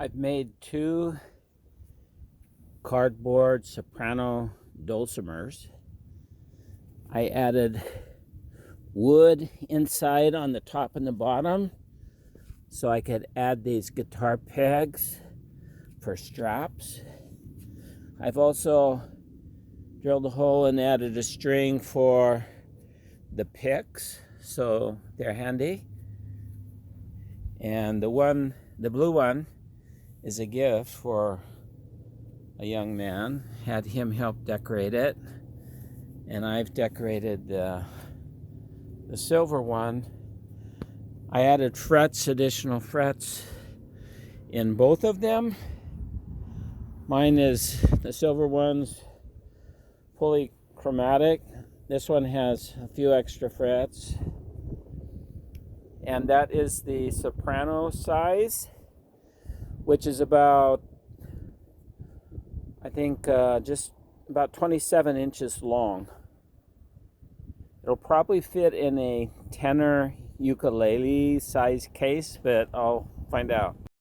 I've made two cardboard Soprano Dulcimers. I added wood inside on the top and the bottom so I could add these guitar pegs for straps. I've also drilled a hole and added a string for the picks so they're handy. And the blue one is a gift for a young man. Had him help decorate it. And I've decorated the silver one. I added additional frets in both of them. Mine is, the silver one's fully chromatic. This one has a few extra frets. And that is the Soprano size, which is about, I think, just about 27 inches long. It'll probably fit in a tenor ukulele size case, but I'll find out.